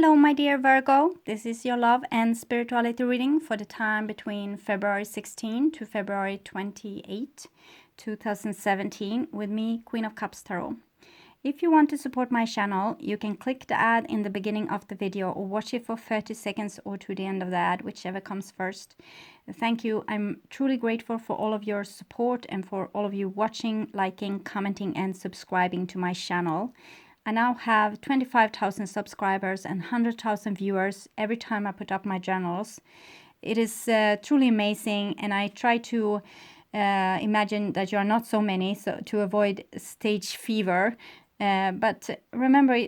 Hello, my dear Virgo. This is your love and spirituality reading for the time between February 16 to February 28, 2017 with me, Queen of Cups Tarot. If you want to support my channel, you can click the ad in the beginning of the video or watch it for 30 seconds or to the end of the ad, whichever comes first. Thank you. I'm truly grateful for all of your support and for all of you watching, liking, commenting and subscribing to my channel. I now have 25,000 subscribers and 100,000 viewers every time I put up my journals. It is truly amazing, and I try to imagine that you are not so many, so to avoid stage fever. But remember,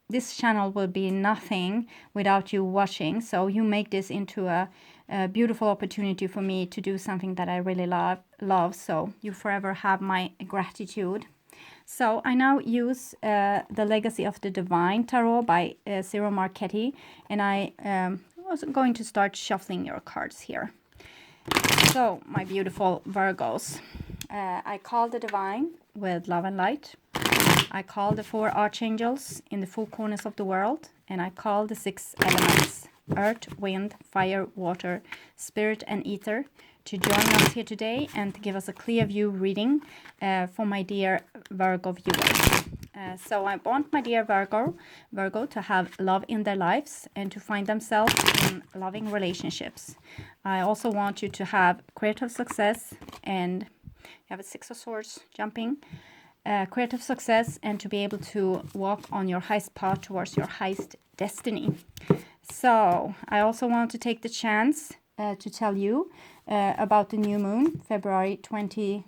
this channel will be nothing without you watching. So you make this into a beautiful opportunity for me to do something that I really love. So you forever have my gratitude. So I now use The Legacy of the Divine Tarot by Ciro Marchetti, and I was going to start shuffling your cards here. So, my beautiful Virgos, I call the Divine with love and light. I call the 4 archangels in the 4 corners of the world, and I call the 6 elements, earth, wind, fire, water, spirit and ether, to join us here today and to give us a clear view reading for my dear Virgo viewers. So I want my dear Virgo to have love in their lives and to find themselves in loving relationships. I also want you to have creative success, and you have a 6 of Swords jumping. Creative success, and to be able to walk on your highest path towards your highest destiny. So I also want to take the chance to tell you about the new moon, February 26,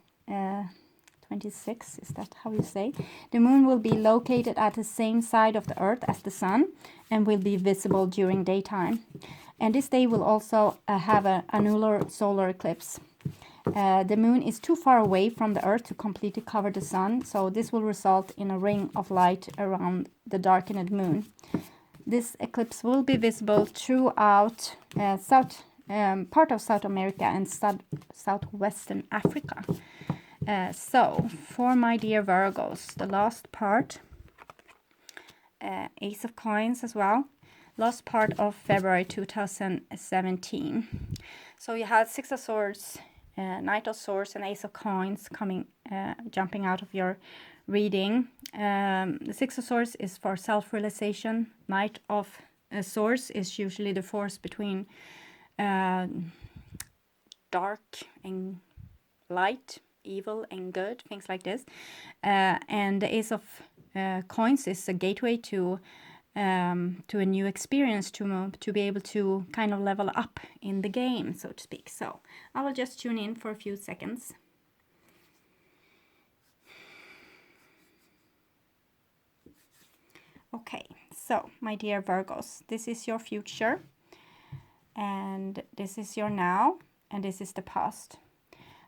is that how you say? The moon will be located at the same side of the earth as the sun and will be visible during daytime. And this day will also have an annular solar eclipse. The moon is too far away from the earth to completely cover the sun, so this will result in a ring of light around the darkened moon. This eclipse will be visible throughout part of South America and southwestern Africa. So, for my dear Virgos, the last part, Ace of Coins as well, last part of February 2017. So you had 6 of Swords, Knight of Swords and Ace of Coins jumping out of your reading. The 6 of Swords is for self-realization. Knight of Swords is usually the force between dark and light, evil and good, things like this. And the Ace of Coins is a gateway to a new experience, to be able to kind of level up in the game, so to speak. So I will just tune in for a few seconds. Okay, so my dear Virgos, this is your future, and this is your now, and this is the past.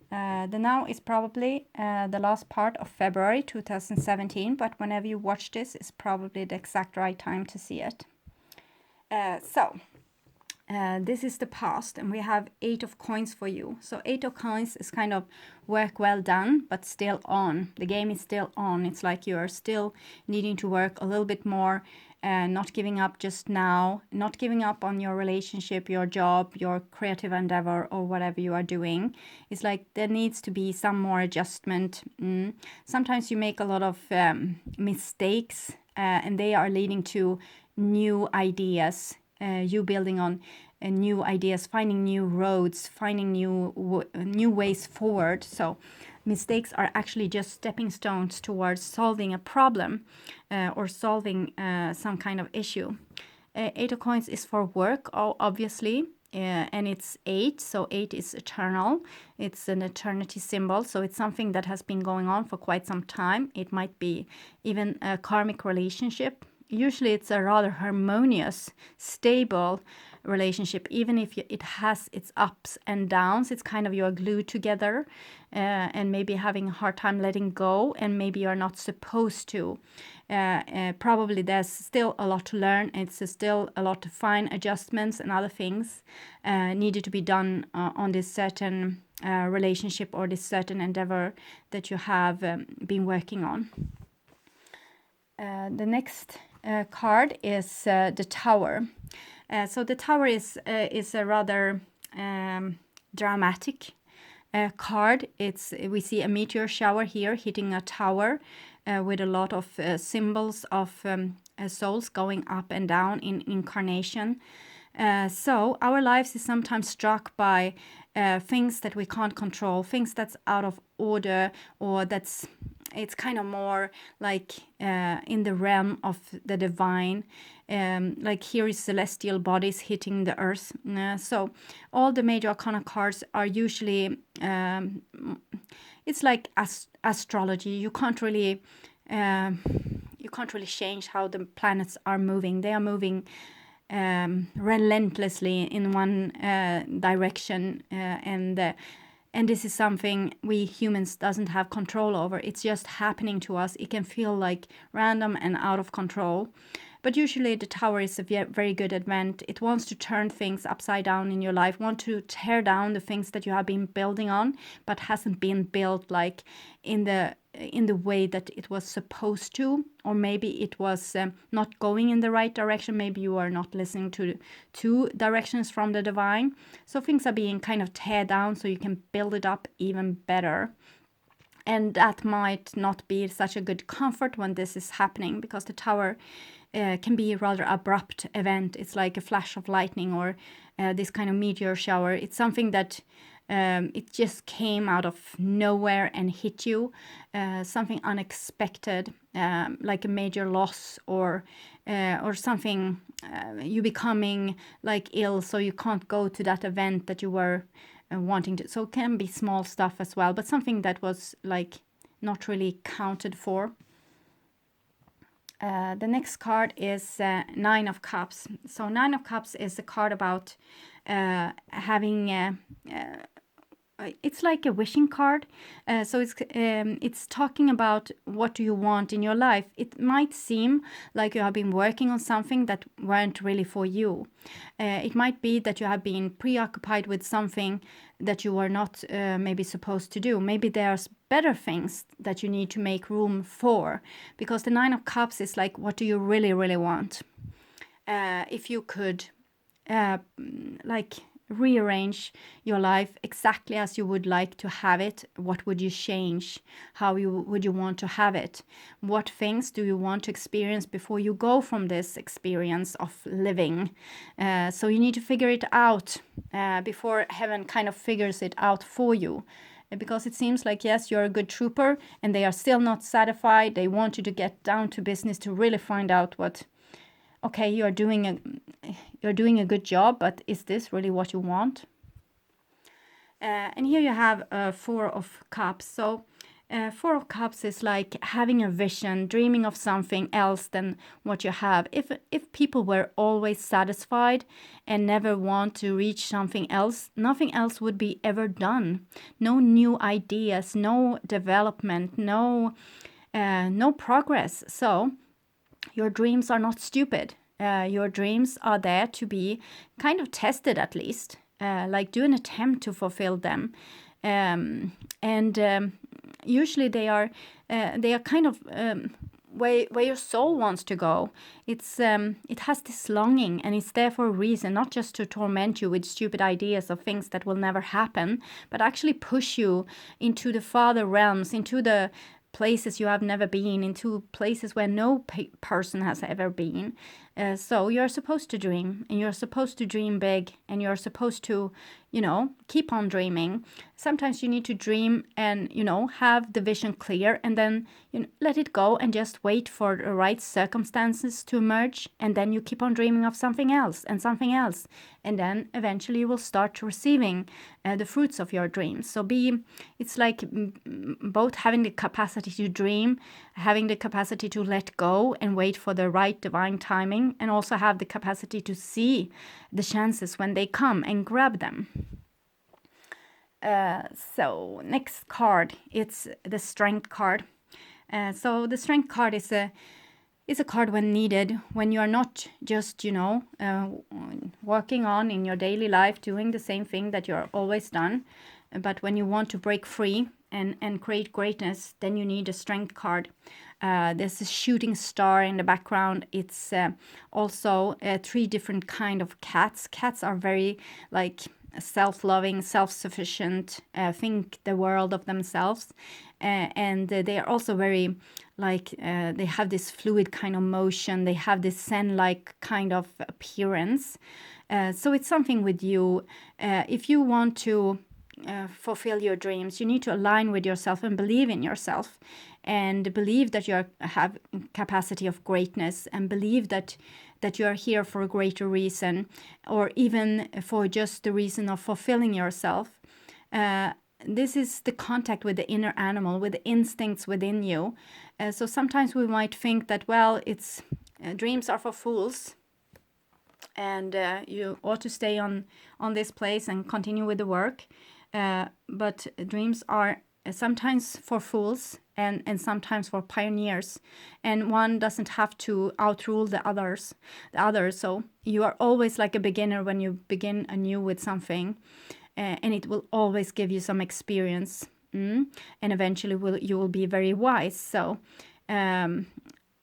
The now is probably the last part of February 2017, but whenever you watch this, it's probably the exact right time to see it. This is the past, and we have 8 of Coins for you. So 8 of Coins is kind of work well done, but still on. The game is still on. It's like you are still needing to work a little bit more, not giving up just now, not giving up on your relationship, your job, your creative endeavor, or whatever you are doing. It's like there needs to be some more adjustment. Sometimes you make a lot of mistakes, and they are leading to new ideas. You building on new ideas, finding new roads, finding new ways forward. So mistakes are actually just stepping stones towards solving a problem or solving some kind of issue. 8 of Coins is for work, obviously, and it's 8, so 8 is eternal. It's an eternity symbol, so it's something that has been going on for quite some time. It might be even a karmic relationship. Usually it's a rather harmonious, stable relationship, even if it has its ups and downs. It's kind of you're glued together and maybe having a hard time letting go, and maybe you're not supposed to. Probably there's still a lot to learn. It's still a lot of fine adjustments and other things needed to be done on this certain relationship or this certain endeavor that you have been working on. The next card is the Tower. So the Tower is a rather dramatic card. We see a meteor shower here hitting a tower with a lot of symbols of souls going up and down in incarnation. So our lives is sometimes struck by things that we can't control, things that's out of order, or it's kind of more like in the realm of the divine. Like here is celestial bodies hitting the earth. So all the major arcana cards are usually, it's like astrology. You can't really change how the planets are moving. They are moving relentlessly in one direction, and this is something we humans doesn't have control over. It's just happening to us. It can feel like random and out of control. But usually the Tower is a very good event. It wants to turn things upside down in your life, want to tear down the things that you have been building on, but hasn't been built like in the way that it was supposed to, or maybe it was not going in the right direction. Maybe you are not listening to directions from the divine. So things are being kind of tear down so you can build it up even better. And that might not be such a good comfort when this is happening, because the Tower can be a rather abrupt event. It's like a flash of lightning, or this kind of meteor shower. It's something that it just came out of nowhere and hit you, something unexpected, like a major loss, or something, you becoming like ill, so you can't go to that event that you were wanting to. So it can be small stuff as well, but something that was like not really counted for. The next card is Nine of Cups. So Nine of Cups is a card about having it's like a wishing card. So it's talking about what do you want in your life. It might seem like you have been working on something that weren't really for you. It might be that you have been preoccupied with something that you were not maybe supposed to do. Maybe there's better things that you need to make room for, because the Nine of Cups is like, what do you really, really want? If you could like rearrange your life exactly as you would like to have it, what would you change? How would you want to have it? What things do you want to experience before you go from this experience of living? So you need to figure it out before heaven kind of figures it out for you. Because it seems like, yes, you're a good trooper, and they are still not satisfied. They want you to get down to business to really find out what, okay, you're doing a good job, but is this really what you want? And here you have Four of Cups. So Four of Cups is like having a vision, dreaming of something else than what you have. If people were always satisfied and never want to reach something else, nothing else would be ever done. No new ideas, no development, no progress. So your dreams are not stupid. Your dreams are there to be kind of tested, at least. Like do an attempt to fulfill them. Usually they are kind of where your soul wants to go. It has this longing, and it's there for a reason, not just to torment you with stupid ideas of things that will never happen, but actually push you into the farther realms, into the places you have never been, into places where no person has ever been. So you're supposed to dream, and you're supposed to dream big, and you're supposed to, keep on dreaming. Sometimes you need to dream and, have the vision clear, and then let it go and just wait for the right circumstances to emerge. And then you keep on dreaming of something else and something else. And then eventually you will start receiving the fruits of your dreams. So it's like both having the capacity to dream, having the capacity to let go and wait for the right divine timing, and also have the capacity to see the chances when they come and grab them. So next card, it's the Strength card. So the Strength card is a card when needed, when you are not just, working on in your daily life, doing the same thing that you're always done, but when you want to break free and create greatness, then you need a Strength card. There's a shooting star in the background. It's also 3 different kind of cats. Cats are very like self-loving, self-sufficient, think the world of themselves, and they are also very like they have this fluid kind of motion. They have this zen-like kind of appearance. So it's something with you. If you want to fulfill your dreams, you need to align with yourself and believe in yourself, and believe that you have capacity of greatness, and believe that you are here for a greater reason, or even for just the reason of fulfilling yourself. This is the contact with the inner animal, with the instincts within you. So sometimes we might think that, well, it's dreams are for fools, and you ought to stay on this place and continue with the work. But dreams are sometimes for fools and sometimes for pioneers, and one doesn't have to outrule the others. So you are always like a beginner when you begin anew with something, and it will always give you some experience, and eventually you will be very wise. So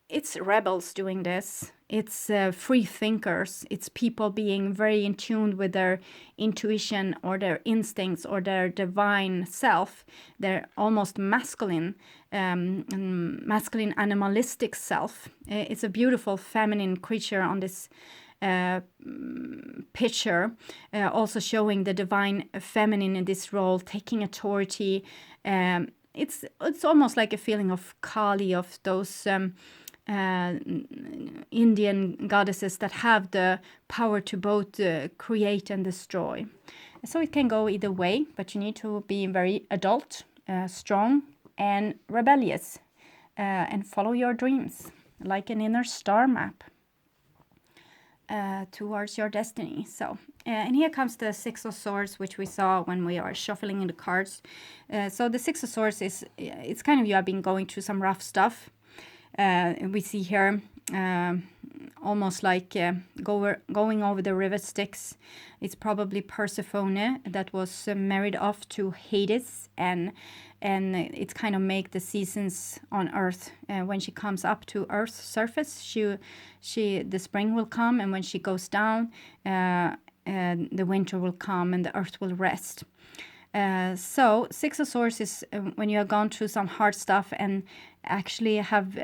it's rebels doing this. It's free thinkers. It's people being very in tune with their intuition or their instincts or their divine self, their almost masculine animalistic self. It's a beautiful feminine creature on this picture, also showing the divine feminine in this role, taking authority. It's almost like a feeling of Kali, of those Indian goddesses that have the power to both create and destroy. So it can go either way, but you need to be very adult, strong, and rebellious, and follow your dreams like an inner star map towards your destiny. So, and here comes the Six of Swords, which we saw when we are shuffling in the cards. So the Six of Swords it's kind of, you have been going through some rough stuff. We see here almost like going over the river Styx. It's probably Persephone that was married off to Hades, and it's kind of make the seasons on Earth. When she comes up to Earth's surface, the spring will come, and when she goes down, the winter will come and the Earth will rest. So Six of Swords is when you have gone through some hard stuff and actually have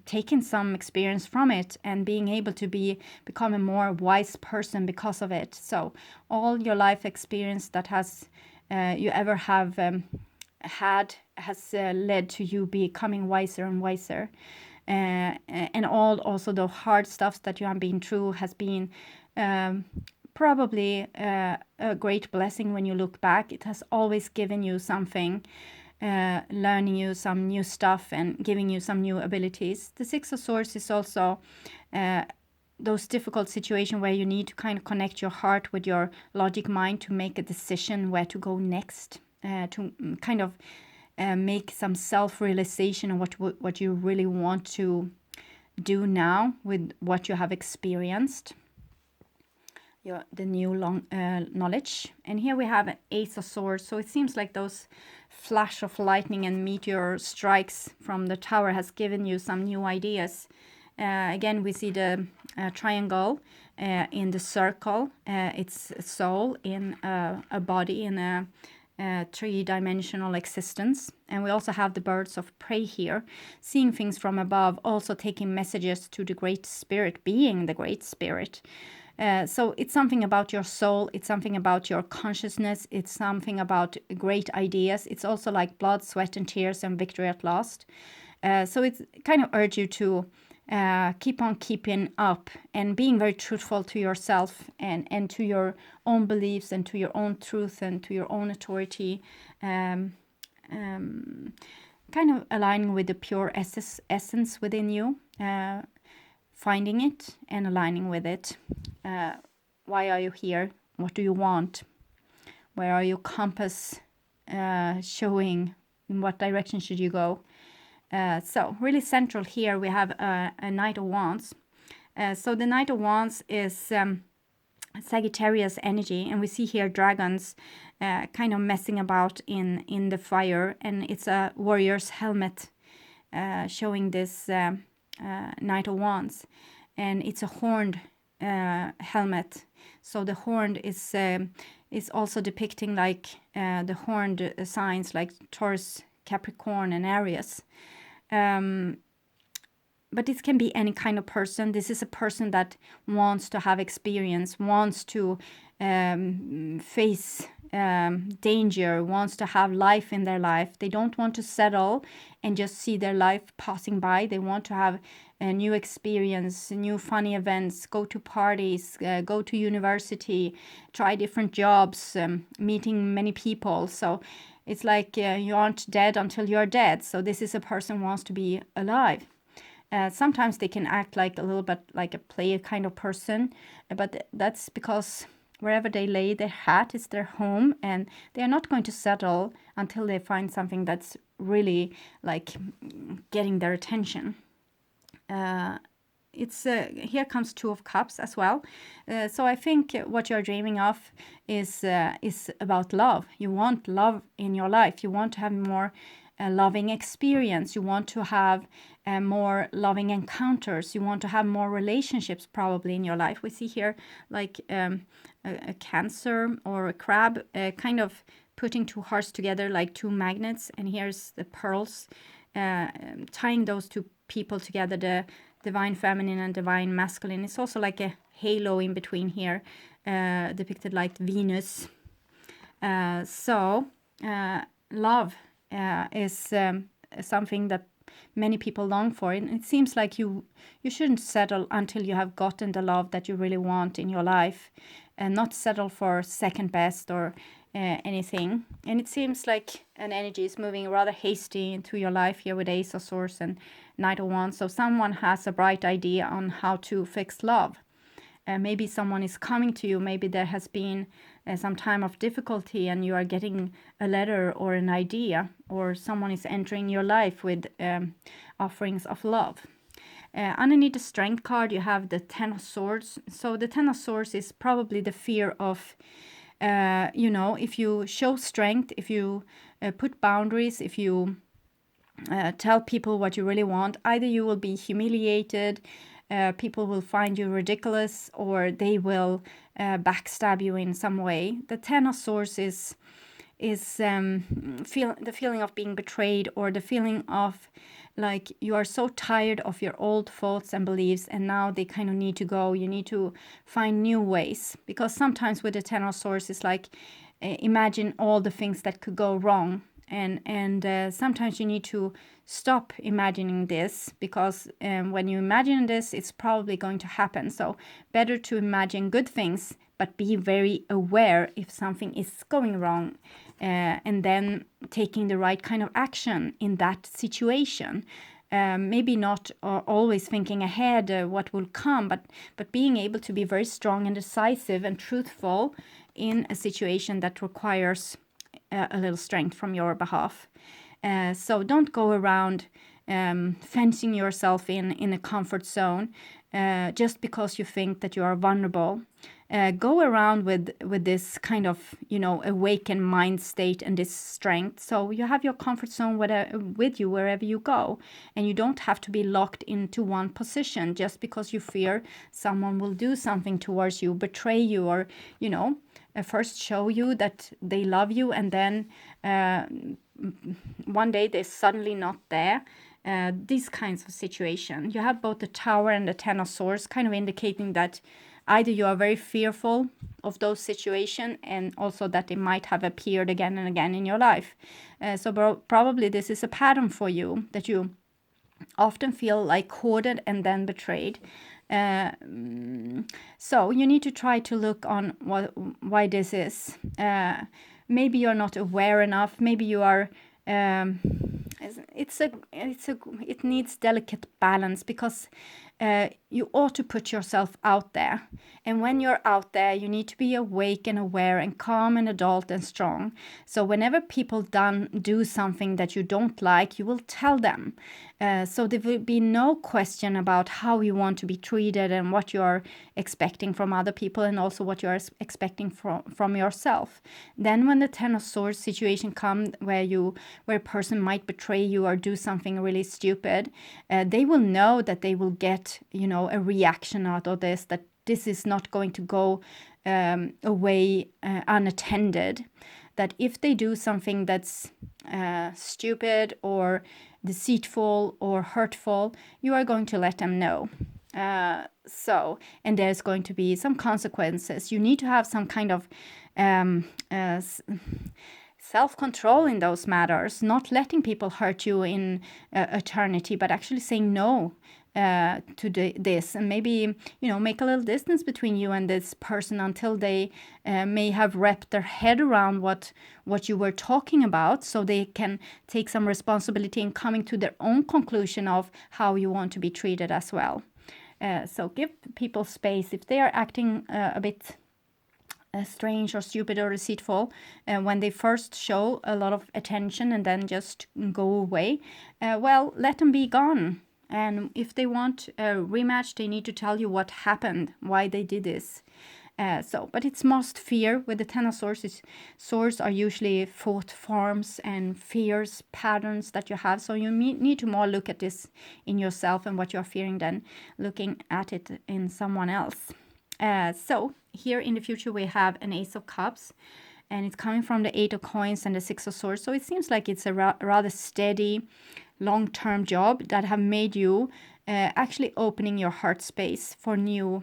taken some experience from it, and being able to become a more wise person because of it. So all your life experience that you ever have had has led to you becoming wiser and wiser. And also the hard stuff that you have been through has been probably a great blessing when you look back. It has always given you something, learning you some new stuff and giving you some new abilities. The Six of Swords is also those difficult situations where you need to kind of connect your heart with your logic mind to make a decision where to go next, to kind of make some self-realization of what you really want to do now with what you have experienced. The new knowledge. And here we have an Ace of Swords. So it seems like those flash of lightning and meteor strikes from the tower has given you some new ideas. Again, we see the triangle in the circle. It's a soul in a body in a three-dimensional existence. And we also have the birds of prey here, seeing things from above, also taking messages to the Great Spirit, being the Great Spirit. So it's something about your soul, it's something about your consciousness, it's something about great ideas. It's also like blood, sweat, and tears and victory at last. So it's kind of urge you to keep on keeping up and being very truthful to yourself and to your own beliefs and to your own truth and to your own authority. Kind of aligning with the pure essence within you. Finding it and aligning with it. Why are you here? What do you want? Where are your compass showing? In what direction should you go? So really central here we have a Knight of Wands. So the Knight of Wands is Sagittarius energy, and we see here dragons kind of messing about in the fire, and it's a warrior's helmet. showing this Knight of Wands, and it's a horned helmet. So the horned is also depicting like the horned signs like Taurus, Capricorn, and Aries. But this can be any kind of person. This is a person that wants to have experience, wants to face danger, wants to have life in their life. They don't want to settle and just see their life passing by. They want to have a new experience, new funny events, go to parties, go to university, try different jobs, meeting many people. So it's like you aren't dead until you're dead. So this is a person who wants to be alive. Sometimes they can act like a little bit like a player kind of person, but that's because wherever they lay their hat is their home, and they're not going to settle until they find something that's really like getting their attention. It's here comes Two of Cups as well. So I think what you're dreaming of is about love. You want love in your life. You want to have more loving experience. You want to have more loving encounters. You want to have more relationships probably in your life. We see here like a Cancer or a crab kind of putting two hearts together like two magnets, and here's the pearls tying those two people together, the divine feminine and divine masculine. It's also like a halo in between here, depicted like Venus. So love is something that many people long for, and it seems like you shouldn't settle until you have gotten the love that you really want in your life, and not settle for second best or anything. And it seems like an energy is moving rather hasty into your life here with Ace of Swords and Knight of Wands. So someone has a bright idea on how to fix love. Maybe someone is coming to you. Maybe there has been some time of difficulty and you are getting a letter or an idea, or someone is entering your life with offerings of love. Underneath the Strength card, you have the Ten of Swords. So the Ten of Swords is probably the fear of, if you show strength, if you put boundaries, if you tell people what you really want, either you will be humiliated, people will find you ridiculous, or they will backstab you in some way. The Ten of Swords is the feeling of being betrayed, or the feeling of like you are so tired of your old thoughts and beliefs, and now they kind of need to go. You need to find new ways, because sometimes with the Ten of Swords it's like imagine all the things that could go wrong, and sometimes you need to stop imagining this, because when you imagine this, it's probably going to happen. So better to imagine good things, but be very aware if something is going wrong, and then taking the right kind of action in that situation. Maybe not always thinking ahead what will come, but being able to be very strong and decisive and truthful in a situation that requires a little strength from your behalf. So don't go around fencing yourself in a comfort zone just because you think that you are vulnerable. Go around with this kind of, awakened mind state and this strength. So you have your comfort zone with you wherever you go. And you don't have to be locked into one position just because you fear someone will do something towards you, betray you, or, first show you that they love you, and then one day they're suddenly not there. These kinds of situations. You have both the Tower and the Ten of Swords, kind of indicating that either you are very fearful of those situations, and also that they might have appeared again and again in your life. So probably this is a pattern for you, that you often feel like courted and then betrayed. So you need to try to look on why this is. Maybe you're not aware enough. Maybe you are. It needs delicate balance, because you ought to put yourself out there, and when you're out there you need to be awake and aware and calm and adult and strong. So whenever people do something that you don't like, you will tell them. So there will be no question about how you want to be treated and what you are expecting from other people, and also what you are expecting from yourself. Then when the Ten of Swords situation comes, where a person might betray you or do something really stupid, they will know that they will get, a reaction out of this, that this is not going to go away unattended. That if they do something that's stupid or deceitful or hurtful, you are going to let them know. And there's going to be some consequences. You need to have some kind of self-control in those matters, not letting people hurt you in eternity, but actually saying no to this, and maybe make a little distance between you and this person until they may have wrapped their head around what you were talking about, so they can take some responsibility in coming to their own conclusion of how you want to be treated as well. So give people space if they are acting a bit strange or stupid or deceitful when they first show a lot of attention and then just go away. Well, let them be gone. And if they want a rematch, they need to tell you what happened, why they did this. But it's most fear. With the Ten of Swords, swords are usually thought forms and fears, patterns that you have. So you need to more look at this in yourself and what you're fearing than looking at it in someone else. So here in the future, we have an Ace of Cups. And it's coming from the Eight of Coins and the Six of Swords. So it seems like it's a rather steady, long-term job that have made you actually opening your heart space for new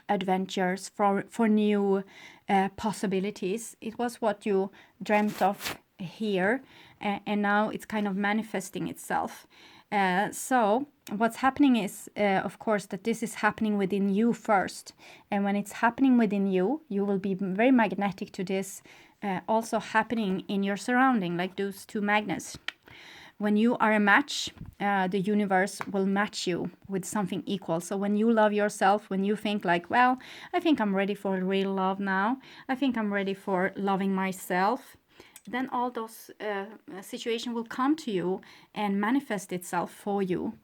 adventures, for new possibilities. It was what you dreamt of here, and now it's kind of manifesting itself. So what's happening is, of course, that this is happening within you first. And when it's happening within you, you will be very magnetic to this also happening in your surrounding, like those two magnets. When you are a match, the universe will match you with something equal. So when you love yourself, when you think like, well, I think I'm ready for real love now, I think I'm ready for loving myself, then all those situations will come to you and manifest itself for you,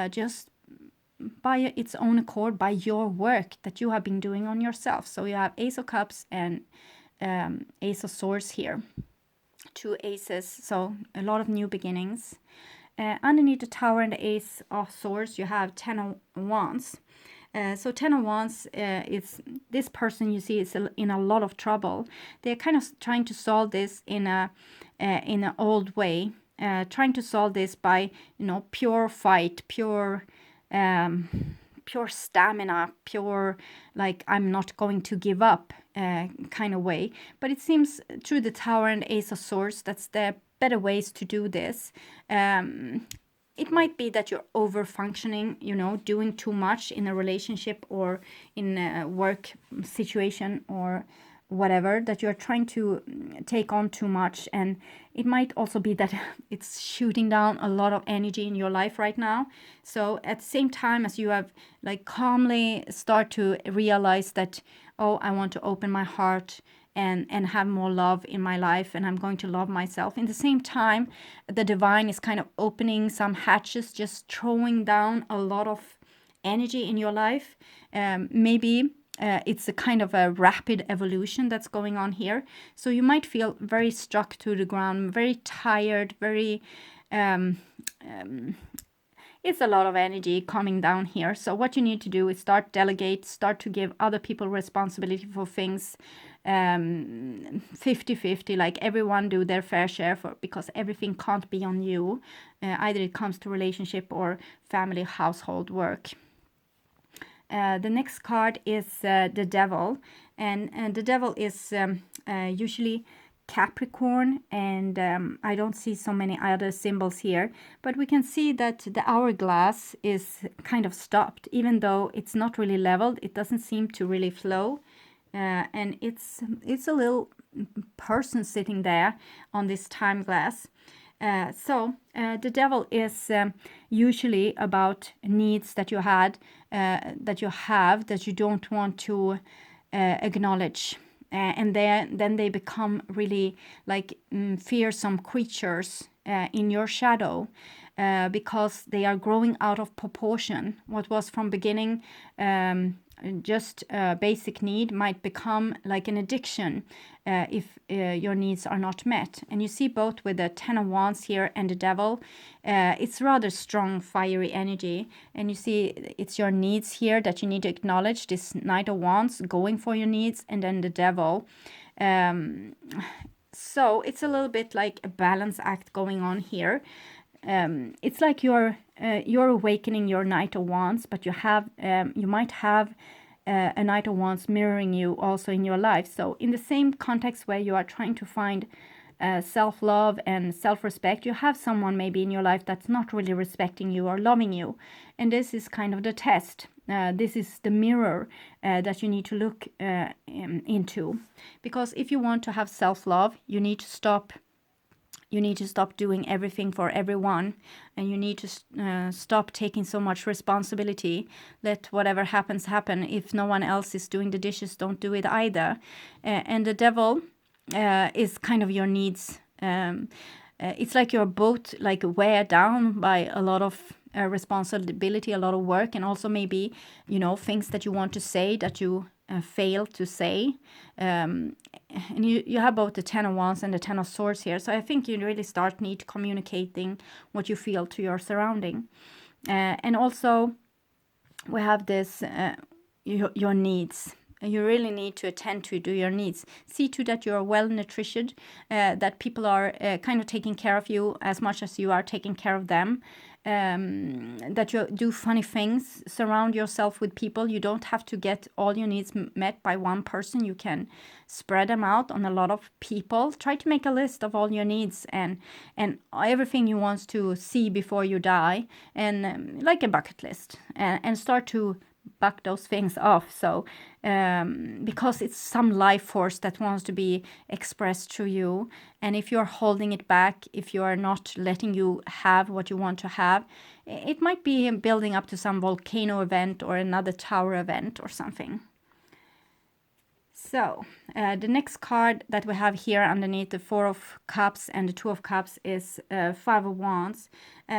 just by its own accord, by your work that you have been doing on yourself. So you have Ace of Cups and Ace of Swords here. Two aces, so a lot of new beginnings. Underneath the Tower and the Ace of Swords, you have Ten of Wands. So Ten of Wands, it's this person you see is in a lot of trouble. They're kind of trying to solve this in an old way, trying to solve this by pure fight, pure stamina, pure like I'm not going to give up kind of way. But it seems through the Tower and Ace of Swords, that's the better ways to do this. It might be that you're over functioning, doing too much in a relationship or in a work situation or whatever, that you're trying to take on too much. And it might also be that it's shooting down a lot of energy in your life right now. So at the same time as you have like calmly start to realize that, oh, I want to open my heart and have more love in my life, and I'm going to love myself. In the same time, the divine is kind of opening some hatches, just throwing down a lot of energy in your life. Maybe it's a kind of a rapid evolution that's going on here. So you might feel very struck to the ground, very tired, very... it's a lot of energy coming down here. So what you need to do is start delegate, start to give other people responsibility for things 50-50, like everyone do their fair share, because everything can't be on you. Either it comes to relationship or family, household, work. The next card is the Devil, and the Devil is usually Capricorn, and I don't see so many other symbols here, but we can see that the hourglass is kind of stopped. Even though it's not really leveled, it doesn't seem to really flow, and it's a little person sitting there on this time glass. So the Devil is usually about needs that you had, that you don't want to acknowledge. And then they become really like fearsome creatures in your shadow. because they are growing out of proportion. What was from beginning just a basic need might become like an addiction if your needs are not met. And you see both with the Ten of Wands here and the Devil, it's rather strong fiery energy, and you see it's your needs here that you need to acknowledge. This Knight of Wands going for your needs, and then the Devil. So it's a little bit like a balance act going on here. It's like you're awakening your Knight of Wands, but you might have a Knight of Wands mirroring you also in your life. So in the same context where you are trying to find self-love and self-respect, you have someone maybe in your life that's not really respecting you or loving you. And this is kind of the test. This is the mirror that you need to look into. Because if you want to have self-love, you need to stop doing everything for everyone, and you need to stop taking so much responsibility. Let whatever happens happen. If no one else is doing the dishes, don't do it either. And the Devil is kind of your needs. It's like you're both like weighed down by a lot of responsibility, a lot of work, and also maybe, things that you want to say that you fail to say. And you have both the Ten of Wands and the Ten of Swords here. So I think you really need communicating what you feel to your surrounding. And also we have this, your needs. You really need to attend to your needs. See to that you're well nutritioned, that people are kind of taking care of you as much as you are taking care of them. That you do funny things, surround yourself with people. You don't have to get all your needs met by one person. You can spread them out on a lot of people. Try to make a list of all your needs and everything you want to see before you die, and like a bucket list, and start to buck those things off. So because it's some life force that wants to be expressed through you, and if you're holding it back, if you are not letting you have what you want to have, it might be building up to some volcano event or another tower event or something. So the next card that we have here underneath the Four of Cups and the Two of Cups is Five of Wands.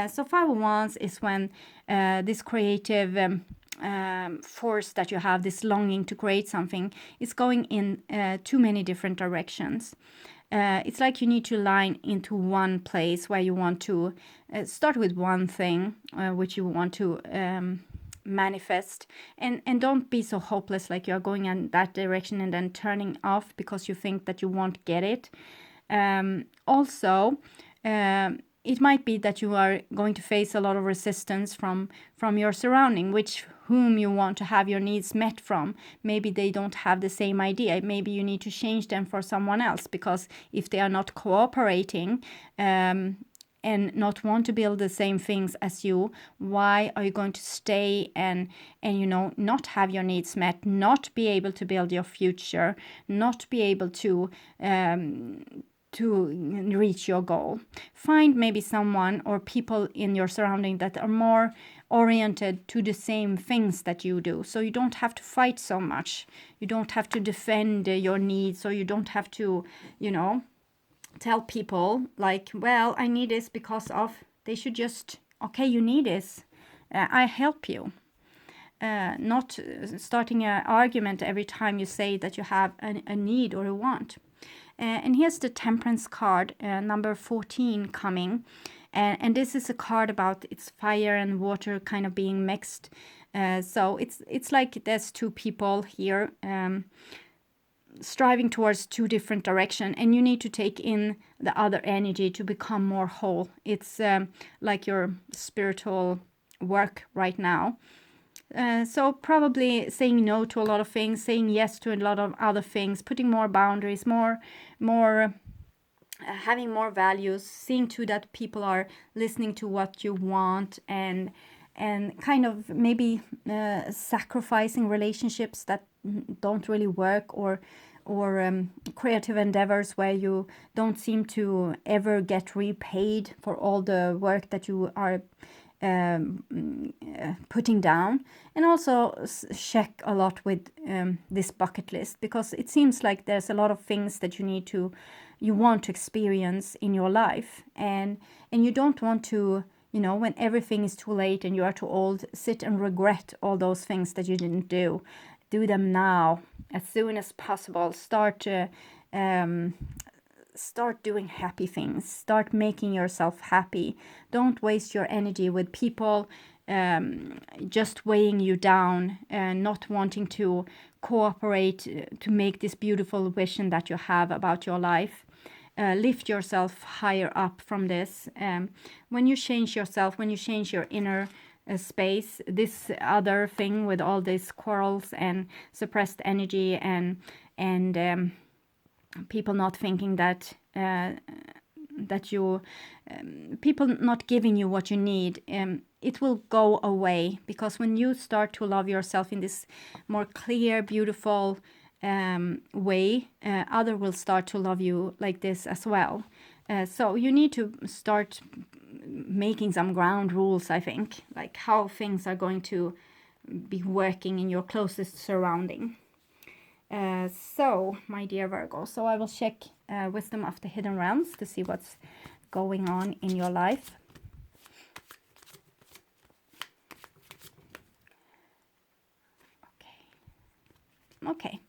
So Five of Wands is when this creative force that you have, this longing to create something, is going in too many different directions. It's like you need to line into one place where you want to start with one thing which you want to manifest, and don't be so hopeless, like you're going in that direction and then turning off because you think that you won't get it. Also, it might be that you are going to face a lot of resistance from your surrounding, whom you want to have your needs met from. Maybe they don't have the same idea. Maybe you need to change them for someone else, because if they are not cooperating and not want to build the same things as you, why are you going to stay and not have your needs met, not be able to build your future, not be able to reach your goal? Find maybe someone or people in your surrounding that are more oriented to the same things that you do, so you don't have to fight so much. You don't have to defend your needs, or you don't have to, tell people like, well, I need this because of. They should just, okay, you need this, I help you. Not starting an argument every time you say that you have a need or a want. And here's the Temperance card, number 14 coming. And this is a card about it's fire and water kind of being mixed. So it's like there's two people here striving towards two different directions, and you need to take in the other energy to become more whole. It's like your spiritual work right now. So probably saying no to a lot of things, saying yes to a lot of other things, putting more boundaries, more having more values, seeing to that people are listening to what you want, and kind of maybe sacrificing relationships that don't really work, or creative endeavors where you don't seem to ever get repaid for all the work that you are putting down. And also check a lot with this bucket list, because it seems like there's a lot of things that you want to experience in your life, and you don't want to you know, when everything is too late and you are too old, sit and regret all those things that you didn't do. Do them now, as soon as possible. Start doing happy things. Start making yourself happy. Don't waste your energy with people just weighing you down and not wanting to cooperate to make this beautiful vision that you have about your life. Lift yourself higher up from this. When you change yourself, when you change your inner space, this other thing with all these quarrels and suppressed energy and people not thinking that people not giving you what you need, it will go away, because when you start to love yourself in this more clear, beautiful way, other will start to love you like this as well. So you need to start making some ground rules, I think, like how things are going to be working in your closest surrounding. So, my dear Virgo, so I will check Wisdom of the Hidden Realms to see what's going on in your life. Okay.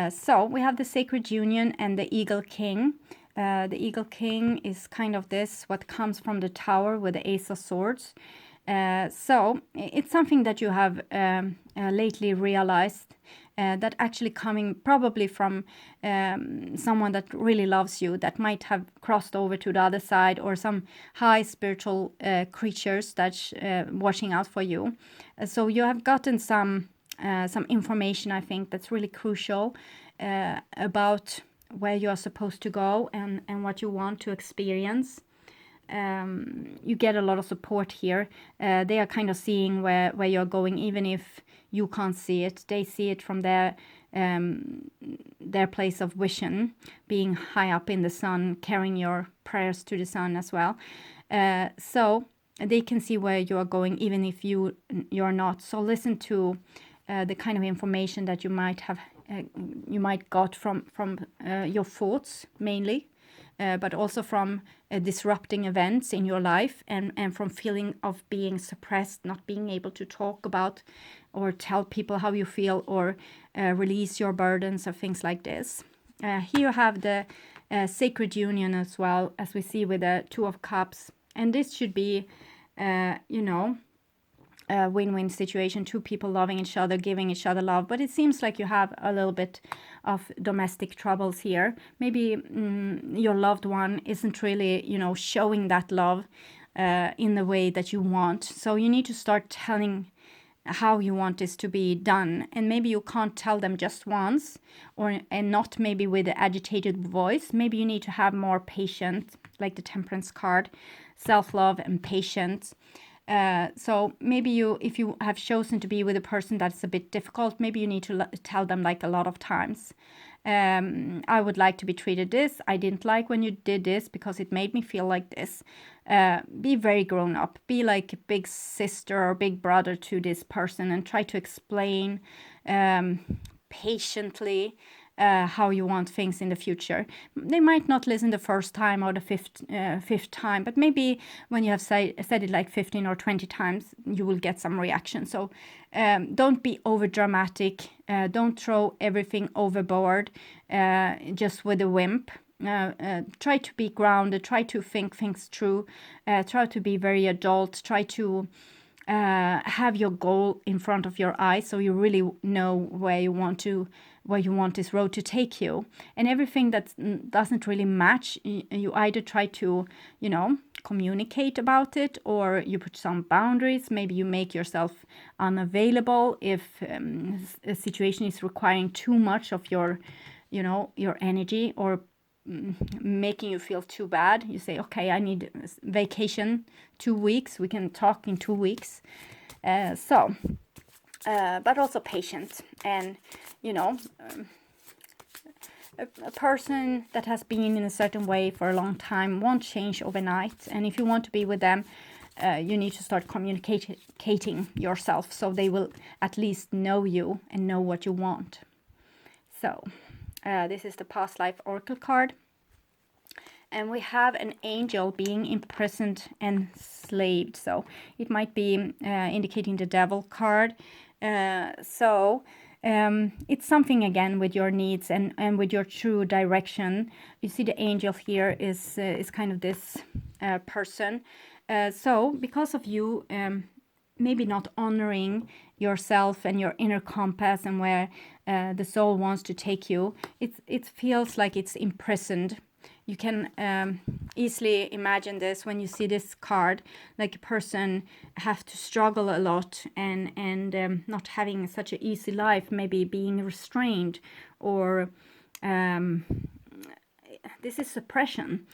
So we have the Sacred Union and the Eagle King. The Eagle King is kind of this, what comes from the Tower with the Ace of Swords. So it's something that you have lately realized, that actually coming probably from someone that really loves you, that might have crossed over to the other side, or some high spiritual creatures that's watching out for you. So you have gotten some information, I think, that's really crucial about where you are supposed to go and what you want to experience. You get a lot of support here. They are kind of seeing where you're going, even if you can't see it. They see it from their place of vision, being high up in the sun, carrying your prayers to the sun as well. So they can see where you are going, even if you're not. So listen to the kind of information that you might have, you might got from your thoughts mainly. But also from disrupting events in your life, and from feeling of being suppressed, not being able to talk about or tell people how you feel, or release your burdens or things like this. Here you have the Sacred Union as well, as we see with the Two of Cups. And this should be, you know, a win-win situation, two people loving each other, giving each other love. But it seems like you have a little bit of domestic troubles here. Maybe your loved one isn't really, you know, showing that love in the way that you want. So you need to start telling how you want this to be done. And maybe you can't tell them just once, and not maybe with an agitated voice. Maybe you need to have more patience, like the Temperance card, self-love and patience. So maybe if you have chosen to be with a person that's a bit difficult, maybe you need to tell them like a lot of times. I would like to be treated this. I didn't like when you did this because it made me feel like this. Be very grown up. Be like a big sister or big brother to this person, and try to explain patiently how you want things in the future. They might not listen the first time or the fifth time, but maybe when you have said it like 15 or 20 times, you will get some reaction. So don't be over dramatic. Don't throw everything overboard just with a wimp. Try to be grounded. Try to think things through. Try to be very adult. Try to have your goal in front of your eyes, so you really know where you want this road to take you. And everything that doesn't really match, you either try to, you know, communicate about it, or you put some boundaries. Maybe you make yourself unavailable if a situation is requiring too much of your, you know, your energy, or making you feel too bad. You say, okay, I need vacation 2 weeks. We can talk in 2 weeks. But also patient. And, you know, a person that has been in a certain way for a long time won't change overnight. And if you want to be with them, you need to start communicating yourself, so they will at least know you and know what you want. So this is the Past Life Oracle card. And we have an angel being imprisoned and enslaved. So it might be indicating the devil card. It's something again with your needs and with your true direction. You see the angel here is kind of this person. So because of you maybe not honoring yourself and your inner compass and where the soul wants to take you, it feels like it's imprisoned. You can easily imagine this when you see this card, like a person have to struggle a lot and not having such an easy life, maybe being restrained, or this is suppression.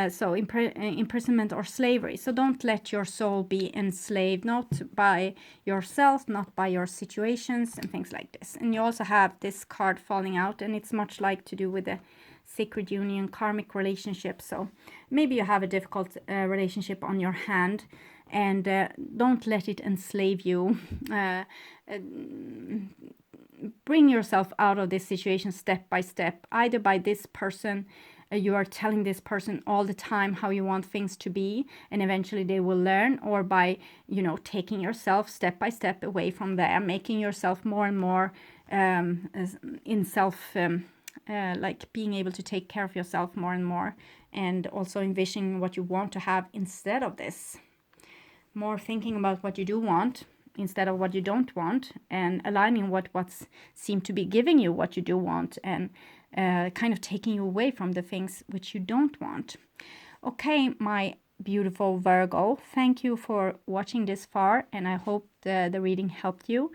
So imprisonment or slavery. So don't let your soul be enslaved, not by yourself, not by your situations and things like this. And you also have this card falling out, and it's much like to do with the sacred union, karmic relationship. So maybe you have a difficult relationship on your hand, and don't let it enslave you. Bring yourself out of this situation step by step, either by this person. You are telling this person all the time how you want things to be, and eventually they will learn, or by, taking yourself step by step away from there, making yourself more and more in self, like being able to take care of yourself more and more, and also envisioning what you want to have instead of this. More thinking about what you do want instead of what you don't want, and aligning what's seem to be giving you what you do want, and kind of taking you away from the things which you don't want. Okay, my beautiful Virgo, thank you for watching this far, and I hope the reading helped you.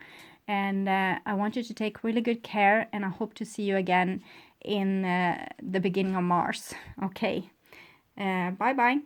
And I want you to take really good care, and I hope to see you again in the beginning of Mars. Okay, bye-bye.